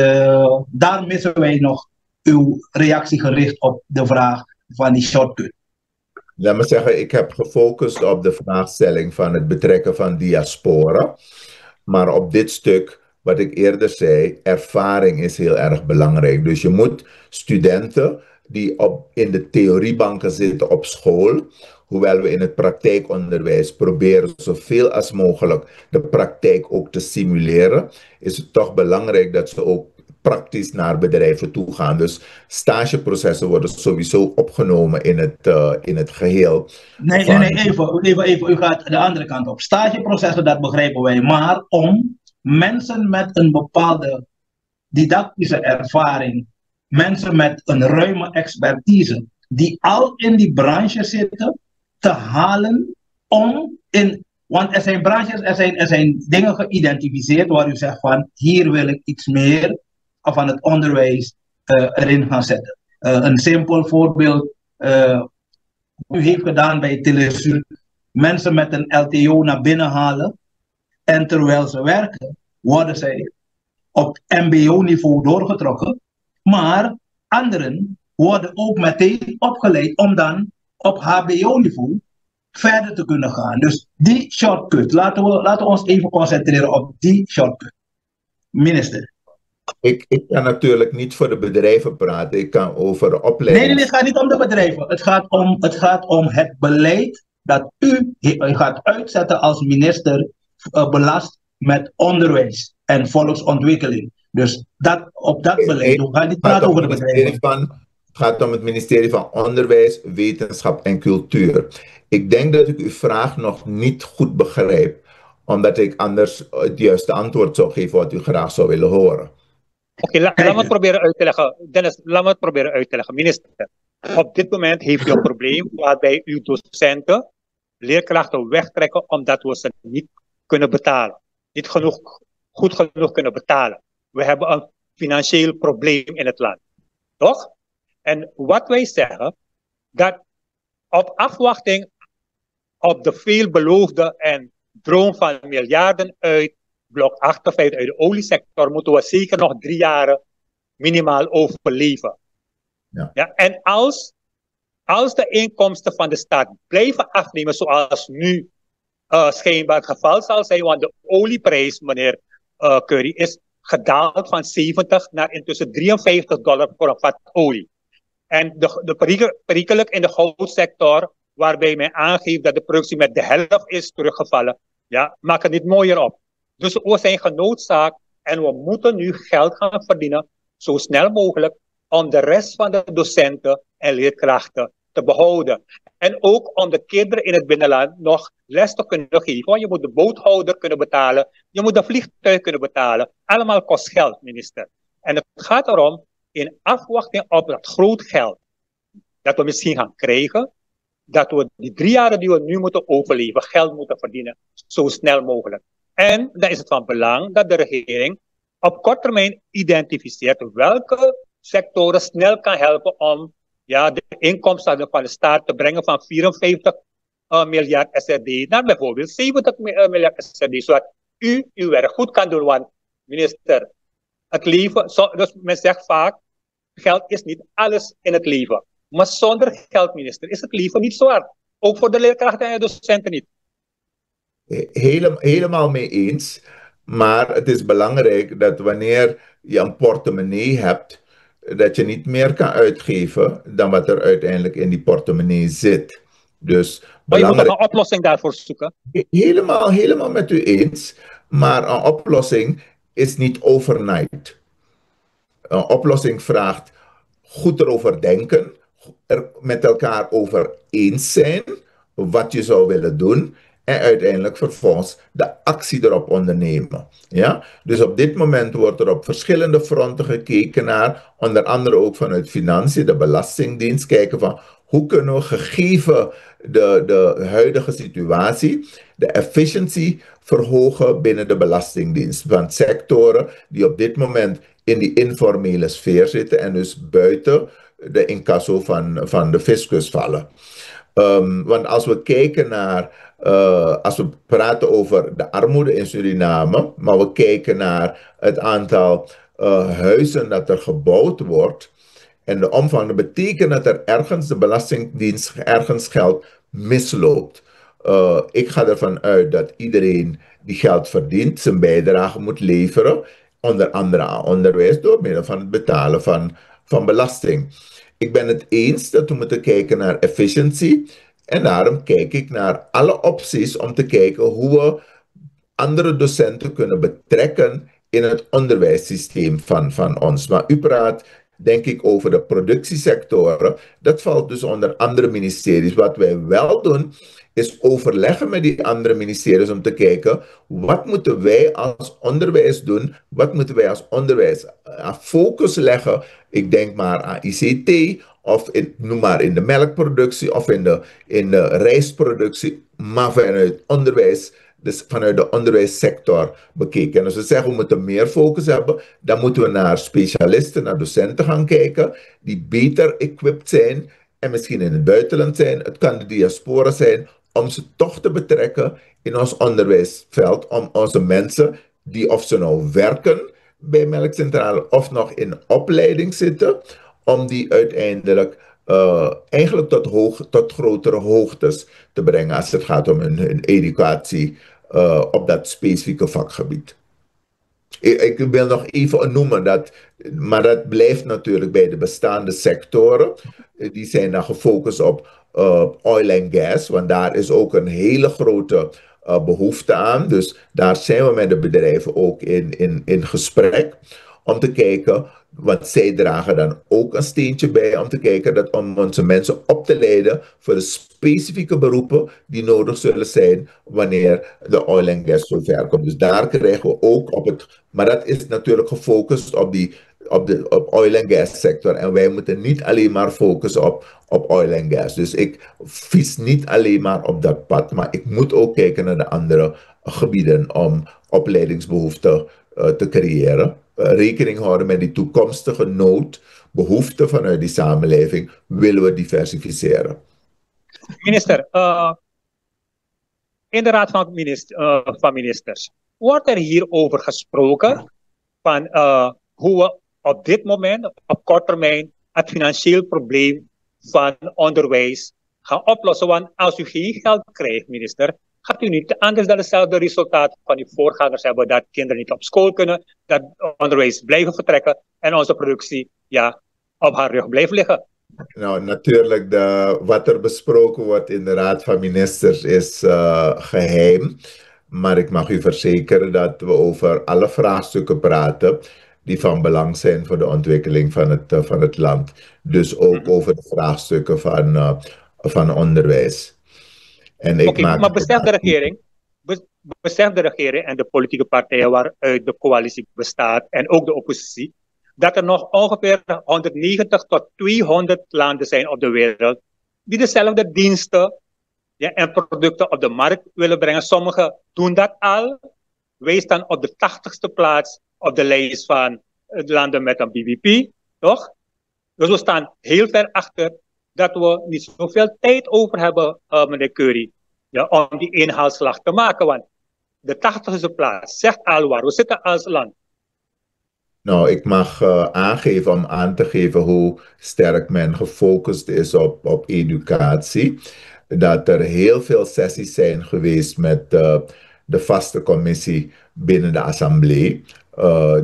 daar missen wij nog uw reactie gericht op de vraag van die shortcut. Laat me zeggen, ik heb gefocust op de vraagstelling van het betrekken van diaspora. Maar op dit stuk, wat ik eerder zei, ervaring is heel erg belangrijk. Dus je moet studenten die in de theoriebanken zitten op school, hoewel we in het praktijkonderwijs proberen zoveel als mogelijk de praktijk ook te simuleren, is het toch belangrijk dat ze ook praktisch naar bedrijven toe gaan. Dus stageprocessen worden sowieso opgenomen in het geheel. Nee, even. U gaat de andere kant op. Stageprocessen, dat begrijpen wij. Maar om mensen met een bepaalde didactische ervaring, mensen met een ruime expertise, die al in die branche zitten, te halen om in... Want er zijn branches, er zijn dingen geïdentificeerd waar u zegt van, hier wil ik iets meer van het onderwijs erin gaan zetten. Een simpel voorbeeld, u heeft gedaan bij Telesur, mensen met een LTO naar binnen halen en terwijl ze werken, worden zij op mbo-niveau doorgetrokken, maar anderen worden ook meteen opgeleid om dan op hbo-niveau verder te kunnen gaan. Dus die shortcut, laten we ons even concentreren op die shortcut. Minister. Ik kan natuurlijk niet voor de bedrijven praten, ik kan over de opleiding. Nee, het gaat niet om de bedrijven. Het gaat om het beleid dat u gaat uitzetten als minister belast met onderwijs en volksontwikkeling. Dus op dat beleid, we gaan niet praten over de bedrijven. Het gaat om het ministerie van Onderwijs, Wetenschap en Cultuur. Ik denk dat ik uw vraag nog niet goed begrijp, omdat ik anders het juiste antwoord zou geven wat u graag zou willen horen. Oké, laat me het proberen uit te leggen. Dennis, laat me het proberen uit te leggen. Minister, op dit moment heeft u een probleem waarbij uw docenten leerkrachten wegtrekken omdat we ze niet kunnen betalen. Niet goed genoeg kunnen betalen. We hebben een financieel probleem in het land. Toch? En wat wij zeggen, dat op afwachting op de veelbeloofde en droom van miljarden uit blok 58 uit de oliesector, moeten we zeker nog 3 jaar minimaal overleven. Ja. Ja, en als de inkomsten van de staat blijven afnemen zoals nu schijnbaar het geval zal zijn, want de olieprijs, meneer Curry, is gedaald van 70 naar intussen $53 voor een vat olie. En de perikelijk in de goudsector, waarbij men aangeeft dat de productie met de helft is teruggevallen, ja, maakt het niet mooier op. Dus we zijn genoodzaakt en we moeten nu geld gaan verdienen, zo snel mogelijk, om de rest van de docenten en leerkrachten te behouden. En ook om de kinderen in het binnenland nog les te kunnen geven. Want je moet de boothouder kunnen betalen, je moet de vliegtuig kunnen betalen. Allemaal kost geld, minister. En het gaat erom, in afwachting op dat groot geld dat we misschien gaan krijgen, dat we die 3 jaar die we nu moeten overleven, geld moeten verdienen, zo snel mogelijk. En dan is het van belang dat de regering op korte termijn identificeert welke sectoren snel kan helpen om de inkomsten van de staat te brengen van 54 miljard SRD naar bijvoorbeeld 70 miljard SRD, zodat u uw werk goed kan doen. Want minister, het leven, dus men zegt vaak, geld is niet alles in het leven. Maar zonder geld, minister, is het leven niet zwart. Ook voor de leerkrachten en de docenten niet. Helemaal mee eens. Maar het is belangrijk dat wanneer je een portemonnee hebt, dat je niet meer kan uitgeven dan wat er uiteindelijk in die portemonnee zit. Dus maar je moet toch een oplossing daarvoor zoeken? Helemaal met u eens. Maar een oplossing is niet overnight. Een oplossing vraagt goed erover denken, er met elkaar over eens zijn wat je zou willen doen en uiteindelijk vervolgens de actie erop ondernemen. Ja? Dus op dit moment wordt er op verschillende fronten gekeken naar, onder andere ook vanuit Financiën, de Belastingdienst, kijken van hoe kunnen we gegeven de huidige situatie, de efficiëntie verhogen binnen de Belastingdienst. Van sectoren die op dit moment in die informele sfeer zitten en dus buiten de incasso van de fiscus vallen. Want als we kijken naar, als we praten over de armoede in Suriname, maar we kijken naar het aantal huizen dat er gebouwd wordt en de omvang, dat betekent dat er ergens de Belastingdienst ergens geld misloopt. Ik ga ervan uit dat iedereen die geld verdient zijn bijdrage moet leveren, onder andere aan onderwijs, door middel van het betalen van belasting. Ik ben het eens dat we moeten kijken naar efficiëntie en daarom kijk ik naar alle opties om te kijken hoe we andere docenten kunnen betrekken in het onderwijssysteem van ons. Maar u praat, denk ik, over de productiesectoren. Dat valt dus onder andere ministeries. Wat wij wel doen, is overleggen met die andere ministeries om te kijken, wat moeten wij als onderwijs doen? Wat moeten wij als onderwijs aan focus leggen? Ik denk maar aan ICT, of noem maar in de melkproductie, of in de rijstproductie, maar vanuit onderwijs. Dus vanuit de onderwijssector bekeken. En als we zeggen we moeten meer focus hebben, dan moeten we naar specialisten, naar docenten gaan kijken, die beter equipped zijn en misschien in het buitenland zijn. Het kan de diaspora zijn, om ze toch te betrekken in ons onderwijsveld, om onze mensen, die of ze nou werken bij Melkcentrale of nog in opleiding zitten, om die uiteindelijk eigenlijk tot grotere hoogtes te brengen als het gaat om hun educatie op dat specifieke vakgebied. Ik wil nog even noemen maar dat blijft natuurlijk bij de bestaande sectoren. Die zijn dan gefocust op oil en gas, want daar is ook een hele grote behoefte aan. Dus daar zijn we met de bedrijven ook in gesprek om te kijken, want zij dragen dan ook een steentje bij om te kijken om onze mensen op te leiden voor de specifieke beroepen die nodig zullen zijn wanneer de oil en gas zover komt. Dus daar krijgen we ook maar dat is natuurlijk gefocust op oil en gas sector. En wij moeten niet alleen maar focussen op oil en gas. Dus ik vies niet alleen maar op dat pad, maar ik moet ook kijken naar de andere gebieden om opleidingsbehoeften te creëren. Rekening houden met die toekomstige behoeften vanuit die samenleving, willen we diversificeren. Minister, in de Raad van Ministers, wordt er hierover gesproken van hoe we op dit moment, op korte termijn, het financieel probleem van onderwijs gaan oplossen? Want als u geen geld krijgt, minister, gaat u niet anders dan hetzelfde resultaat van uw voorgangers hebben, dat kinderen niet op school kunnen, dat onderwijs blijven vertrekken en onze productie op haar rug blijft liggen. Nou, natuurlijk, wat er besproken wordt in de Raad van Ministers is geheim. Maar ik mag u verzekeren dat we over alle vraagstukken praten die van belang zijn voor de ontwikkeling van het land. Dus ook over de vraagstukken van onderwijs. Maar beseft de regering en de politieke partijen waaruit de coalitie bestaat en ook de oppositie, dat er nog ongeveer 190 tot 200 landen zijn op de wereld die dezelfde diensten en producten op de markt willen brengen. Sommigen doen dat al. Wij staan op de 80ste plaats op de lijst van landen met een BBP, toch? Dus we staan heel ver achter dat we niet zoveel tijd over hebben, meneer Curry, om die inhaalslag te maken. Want de 80ste plaats zegt al waar we zitten als land. Nou, ik mag aangeven om aan te geven hoe sterk men gefocust is op educatie. Dat er heel veel sessies zijn geweest met de vaste commissie binnen de assemblee,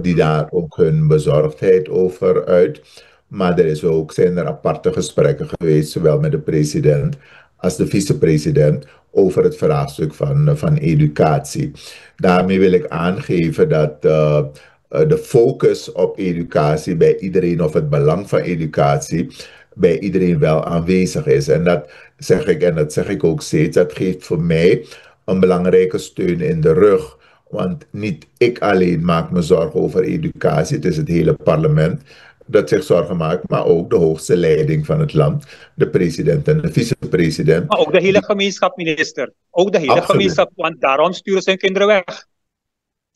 die daar ook hun bezorgdheid over uit. Maar zijn er aparte gesprekken geweest, zowel met de president als de vicepresident, over het vraagstuk van educatie. Daarmee wil ik aangeven dat de focus op educatie bij iedereen, of het belang van educatie, bij iedereen wel aanwezig is. En dat zeg ik, en dat zeg ik ook steeds, dat geeft voor mij een belangrijke steun in de rug. Want niet ik alleen maak me zorgen over educatie, het is het hele parlement dat zich zorgen maakt, maar ook de hoogste leiding van het land, de president en de vicepresident. Maar ook de hele gemeenschap, minister. Ook de hele gemeenschap, want daarom sturen ze hun kinderen weg.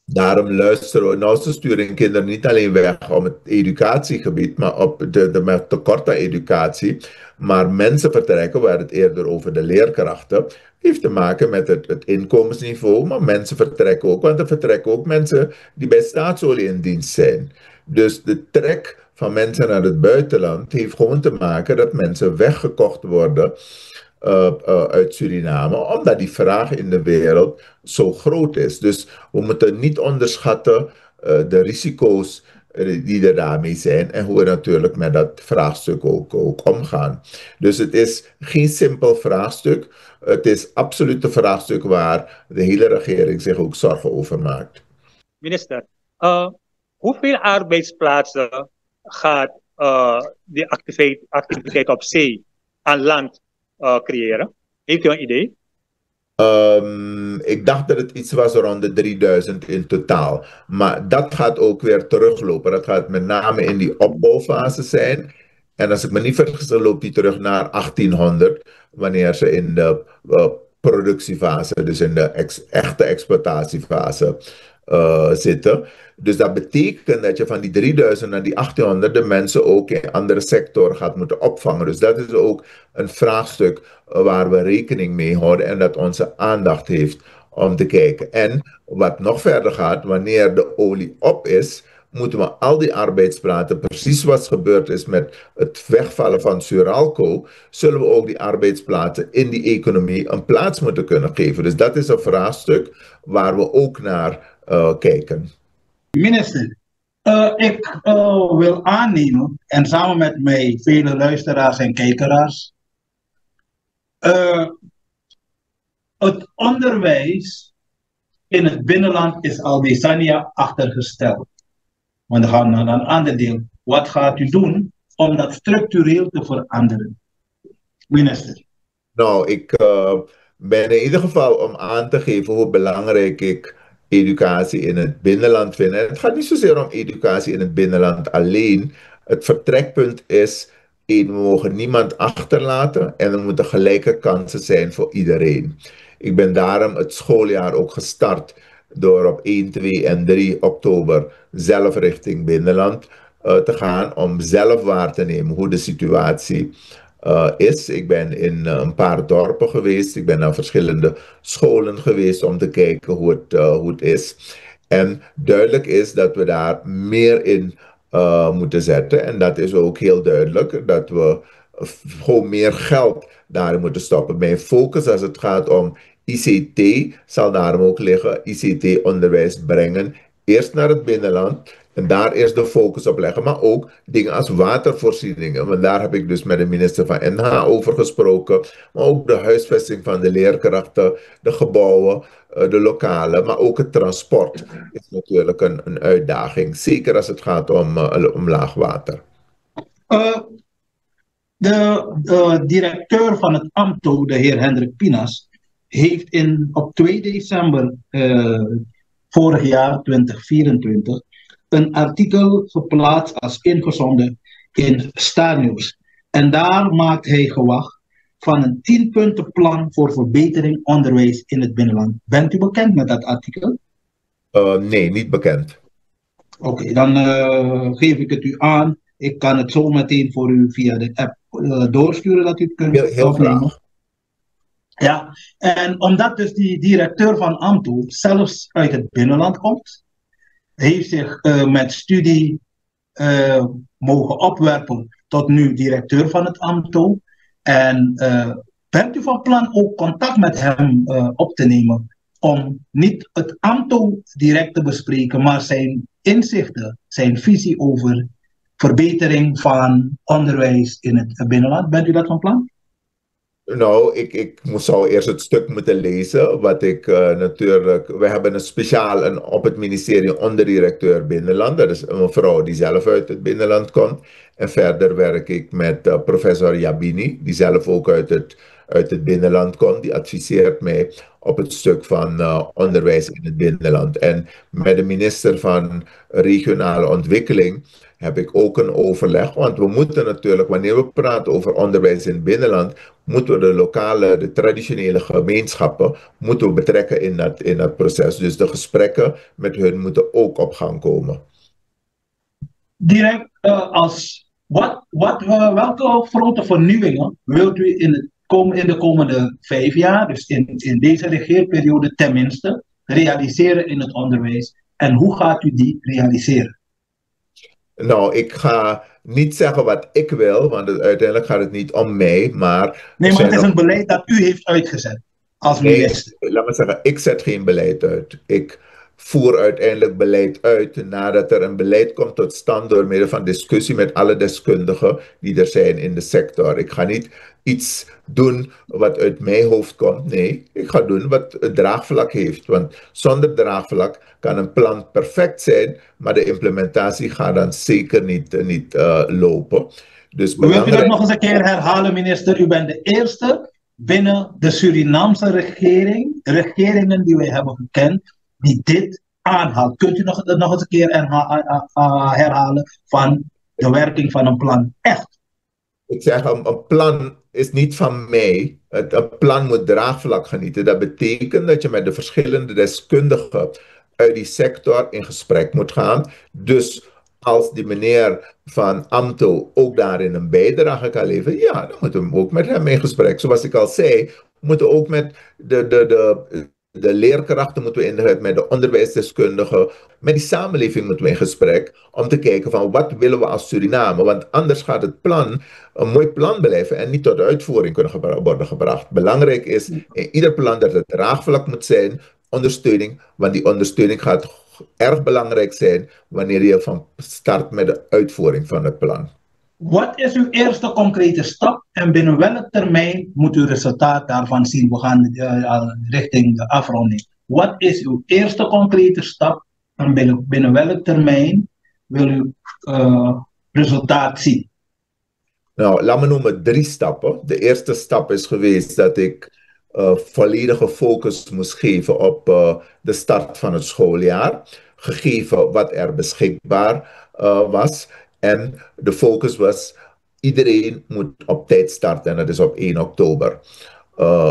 Daarom luisteren we, nou, ze sturen kinderen niet alleen weg om het educatiegebied, maar op met tekort aan educatie. Maar mensen vertrekken, we hadden het eerder over de leerkrachten, heeft te maken met het inkomensniveau, maar mensen vertrekken ook, want er vertrekken ook mensen die bij staatsolie in dienst zijn. Dus de trek van mensen naar het buitenland heeft gewoon te maken dat mensen weggekocht worden uit Suriname, omdat die vraag in de wereld zo groot is. Dus we moeten niet onderschatten de risico's die er daarmee zijn en hoe we natuurlijk met dat vraagstuk ook omgaan. Dus het is geen simpel vraagstuk. Het is absoluut een vraagstuk waar de hele regering zich ook zorgen over maakt. Minister, hoeveel arbeidsplaatsen gaat die activiteit op zee aan land creëren? Heeft u een idee? Ik dacht dat het iets was rond de 3000 in totaal. Maar dat gaat ook weer teruglopen. Dat gaat met name in die opbouwfase zijn. En als ik me niet vergis, dan loopt die terug naar 1800, wanneer ze in de productiefase, dus in de echte exploitatiefase zitten. Dus dat betekent dat je van die 3000 naar die 1800 de mensen ook in andere sectoren gaat moeten opvangen. Dus dat is ook een vraagstuk waar we rekening mee houden en dat onze aandacht heeft om te kijken. En wat nog verder gaat, wanneer de olie op is, moeten we al die arbeidsplaatsen, precies wat gebeurd is met het wegvallen van Suralco, zullen we ook die arbeidsplaatsen in die economie een plaats moeten kunnen geven. Dus dat is een vraagstuk waar we ook naar kijken. Minister, ik wil aannemen, en samen met mij vele luisteraars en kijkeraars, het onderwijs in het binnenland is al decennia achtergesteld. Want we gaan naar een ander deel. Wat gaat u doen om dat structureel te veranderen? Minister. Nou, ik ben in ieder geval om aan te geven hoe belangrijk ik educatie in het binnenland vind. En het gaat niet zozeer om educatie in het binnenland alleen. Het vertrekpunt is, we mogen niemand achterlaten en er moeten gelijke kansen zijn voor iedereen. Ik ben daarom het schooljaar ook gestart door op 1, 2 en 3 oktober zelf richting binnenland te gaan om zelf waar te nemen hoe de situatie is. Ik ben in een paar dorpen geweest. Ik ben naar verschillende scholen geweest om te kijken hoe het is. En duidelijk is dat we daar meer in moeten zetten. En dat is ook heel duidelijk dat we gewoon meer geld daarin moeten stoppen. Mijn focus als het gaat om ICT zal daarom ook liggen. ICT-onderwijs brengen. Eerst naar het binnenland. En daar eerst de focus op leggen. Maar ook dingen als watervoorzieningen. Want daar heb ik dus met de minister van NH over gesproken. Maar ook de huisvesting van de leerkrachten, de gebouwen, de lokalen. Maar ook het transport is natuurlijk een uitdaging. Zeker als het gaat om laagwater. De directeur van het AMTO, de heer Hendrik Pinas, heeft op 2 december vorig jaar, 2024, een artikel geplaatst als ingezonden in Star News. En daar maakt hij gewag van een 10-puntenplan voor verbetering onderwijs in het binnenland. Bent u bekend met dat artikel? Nee, niet bekend. Oké, dan geef ik het u aan. Ik kan het zo meteen voor u via de app doorsturen dat u het kunt heel opnemen. graag. Ja, en omdat dus die directeur van AMTO zelfs uit het binnenland komt, heeft zich met studie mogen opwerpen tot nu directeur van het AMTO. En bent u van plan ook contact met hem op te nemen om niet het AMTO direct te bespreken, maar zijn inzichten, zijn visie over verbetering van onderwijs in het binnenland? Bent u dat van plan? Nou, ik zou eerst het stuk moeten lezen, wat ik natuurlijk... We hebben een speciaal op het ministerie onderdirecteur Binnenland. Dat is een vrouw die zelf uit het binnenland komt. En verder werk ik met professor Jabini, die zelf ook uit het binnenland komt. Die adviseert mij op het stuk van onderwijs in het binnenland. En met de minister van Regionale Ontwikkeling heb ik ook een overleg. Want we moeten natuurlijk, wanneer we praten over onderwijs in het binnenland, moeten we de lokale, de traditionele gemeenschappen moeten we betrekken in dat proces. Dus de gesprekken met hun moeten ook op gang komen. Direct welke grote vernieuwingen wilt u in de komende 5 jaar, dus in deze regeerperiode tenminste, realiseren in het onderwijs? En hoe gaat u die realiseren? Nou, ik ga niet zeggen wat ik wil, want uiteindelijk gaat het niet om mij, maar... Nee, maar het is een beleid dat u heeft uitgezet als minister. Nee, laat me zeggen, ik zet geen beleid uit. Ik voer uiteindelijk beleid uit nadat er een beleid komt tot stand door middel van discussie met alle deskundigen die er zijn in de sector. Ik ga niet iets doen wat uit mijn hoofd komt. Nee, ik ga doen wat het draagvlak heeft. Want zonder draagvlak kan een plan perfect zijn, maar de implementatie gaat dan zeker niet lopen. Dus Wilt u dat nog eens een keer herhalen, minister? U bent de eerste binnen de Surinaamse regeringen die wij hebben gekend, die dit aanhaalt. Kunt u nog eens een keer herhalen van de werking van een plan? Echt? Ik zeg, een plan is niet van mij. Een plan moet draagvlak genieten. Dat betekent dat je met de verschillende deskundigen uit die sector in gesprek moet gaan. Dus als die meneer van AMTO ook daarin een bijdrage kan leveren, ja, dan moeten we ook met hem in gesprek. Zoals ik al zei, we moeten ook met de leerkrachten moeten we met de onderwijsdeskundigen, met die samenleving moeten we in gesprek om te kijken van wat willen we als Suriname. Want anders gaat het plan een mooi plan blijven en niet tot uitvoering kunnen worden gebracht. Belangrijk is in ieder plan dat het draagvlak moet zijn, ondersteuning, want die ondersteuning gaat erg belangrijk zijn wanneer je van start met de uitvoering van het plan. Wat is uw eerste concrete stap en binnen welke termijn moet u resultaat daarvan zien? We gaan richting de afronding. Wat is uw eerste concrete stap en binnen welke termijn wil u resultaat zien? Nou, laat me noemen 3 stappen. De eerste stap is geweest dat ik volledige focus moest geven op de start van het schooljaar, gegeven wat er beschikbaar was. En de focus was, iedereen moet op tijd starten en dat is op 1 oktober.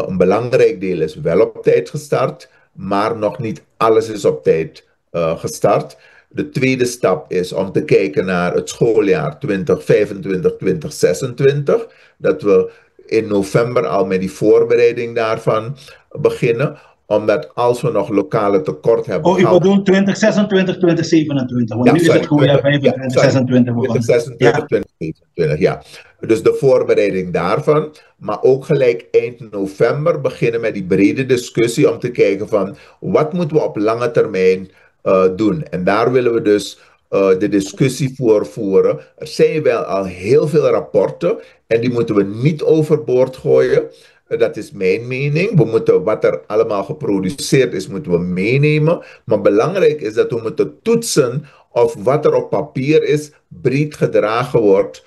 Een belangrijk deel is wel op tijd gestart, maar nog niet alles is op tijd gestart. De tweede stap is om te kijken naar het schooljaar 2025-2026, dat we in november al met die voorbereiding daarvan beginnen. Omdat als we nog lokale tekort hebben... Oh, u bedoelt 2026, 2027. Want ja, nu is het schooljaar 2026 begonnen. 2026, 2027, ja. Dus de voorbereiding daarvan. Maar ook gelijk eind november beginnen met die brede discussie om te kijken van wat moeten we op lange termijn doen. En daar willen we dus de discussie voor voeren. Er zijn wel al heel veel rapporten en die moeten we niet overboord gooien. Dat is mijn mening. We moeten wat er allemaal geproduceerd is, moeten we meenemen. Maar belangrijk is dat we moeten toetsen of wat er op papier is, breed gedragen wordt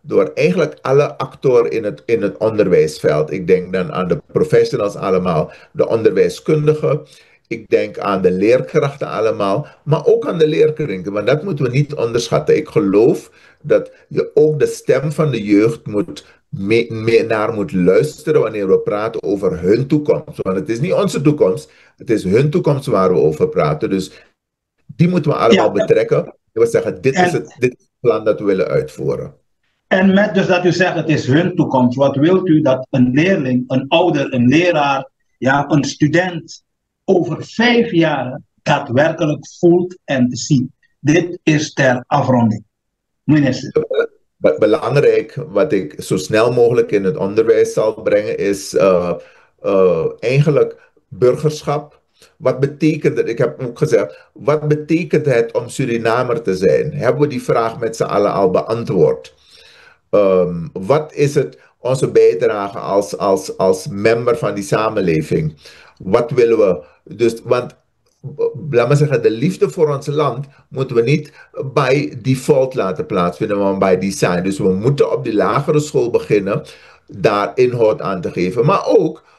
door eigenlijk alle actoren in het onderwijsveld. Ik denk dan aan de professionals allemaal, de onderwijskundigen. Ik denk aan de leerkrachten allemaal, maar ook aan de leerkringen, want dat moeten we niet onderschatten. Ik geloof dat je ook de stem van de jeugd naar moet luisteren wanneer we praten over hun toekomst. Want het is niet onze toekomst, het is hun toekomst waar we over praten. Dus die moeten we allemaal betrekken. Ik wil zeggen, dit is het plan dat we willen uitvoeren. En met dus dat u zegt, het is hun toekomst. Wat wilt u dat een leerling, een ouder, een leraar, ja, een student over 5 jaar daadwerkelijk voelt en ziet. Dit is ter afronding. Minister. Belangrijk, wat ik zo snel mogelijk in het onderwijs zal brengen, is eigenlijk burgerschap. Wat betekent het? Ik heb ook gezegd, wat betekent het om Surinamer te zijn? Hebben we die vraag met z'n allen al beantwoord? Wat is het, onze bijdrage als member van die samenleving? Wat willen we? Dus, want, laat maar zeggen, de liefde voor ons land moeten we niet bij default laten plaatsvinden, maar bij design. Dus we moeten op die lagere school beginnen, daar inhoud aan te geven. Maar ook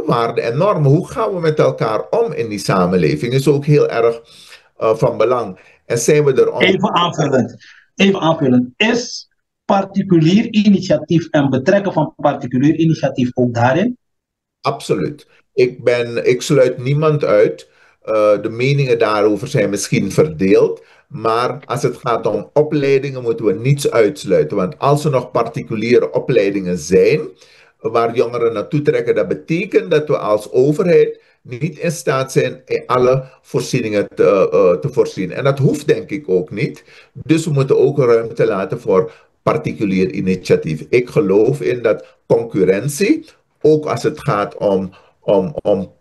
waarden en normen. Hoe gaan we met elkaar om in die samenleving? Is ook heel erg van belang. En zijn we er om... Even aanvullend. Is particulier initiatief en betrekken van particulier initiatief ook daarin? Absoluut. Ik sluit niemand uit. De meningen daarover zijn misschien verdeeld. Maar als het gaat om opleidingen moeten we niets uitsluiten. Want als er nog particuliere opleidingen zijn waar jongeren naartoe trekken, dat betekent dat we als overheid niet in staat zijn in alle voorzieningen te voorzien. En dat hoeft denk ik ook niet. Dus we moeten ook ruimte laten voor particulier initiatief. Ik geloof in dat concurrentie, ook als het gaat om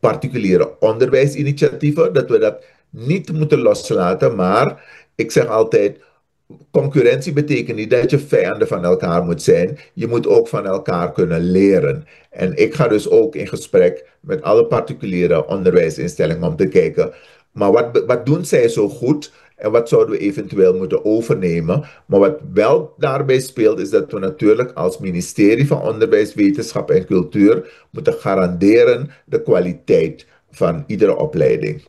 particuliere onderwijsinitiatieven, dat we dat niet moeten loslaten. Maar ik zeg altijd, concurrentie betekent niet dat je vijanden van elkaar moet zijn. Je moet ook van elkaar kunnen leren. En ik ga dus ook in gesprek met alle particuliere onderwijsinstellingen om te kijken, maar wat doen zij zo goed en wat zouden we eventueel moeten overnemen? Maar wat wel daarbij speelt is dat we natuurlijk als ministerie van Onderwijs, Wetenschap en Cultuur moeten garanderen de kwaliteit van iedere opleiding.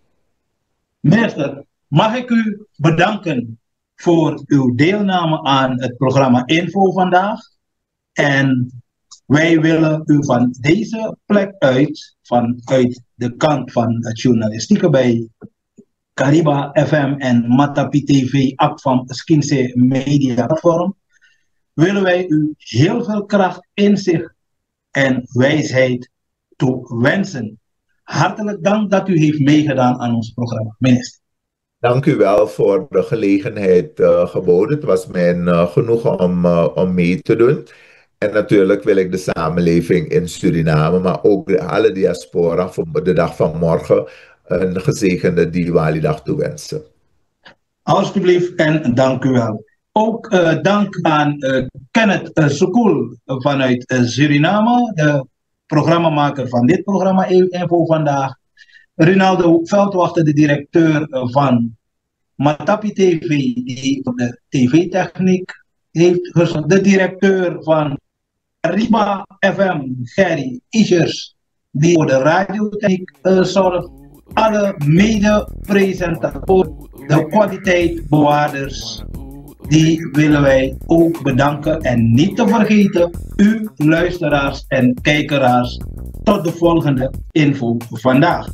Minister, mag ik u bedanken voor uw deelname aan het programma Info vandaag. En wij willen u van deze plek uit, vanuit de kant van het journalistieke bij Kariba FM en Matapi TV, app van Skinse Media Platform, willen wij u heel veel kracht, inzicht en wijsheid toewensen. Hartelijk dank dat u heeft meegedaan aan ons programma, minister. Dank u wel voor de gelegenheid geboden. Het was mijn genoegen om mee te doen. En natuurlijk wil ik de samenleving in Suriname, maar ook alle diaspora voor de dag van morgen een gezegende Diwali-dag toewensen. Alsjeblieft en dank u wel. Ook dank aan Kenneth Sukul vanuit Suriname, de programmamaker van dit programma Info vandaag. Rinaldo Veldwachter, de directeur van Matapi TV, die de tv-techniek heeft gezorgd. De directeur van Riba FM, Gerry Ischers, die voor de radiotechniek zorgt. Alle mede-presentatoren, de kwaliteitbewaarders, die willen wij ook bedanken. En niet te vergeten, u luisteraars en kijkeraars, tot de volgende Info vandaag.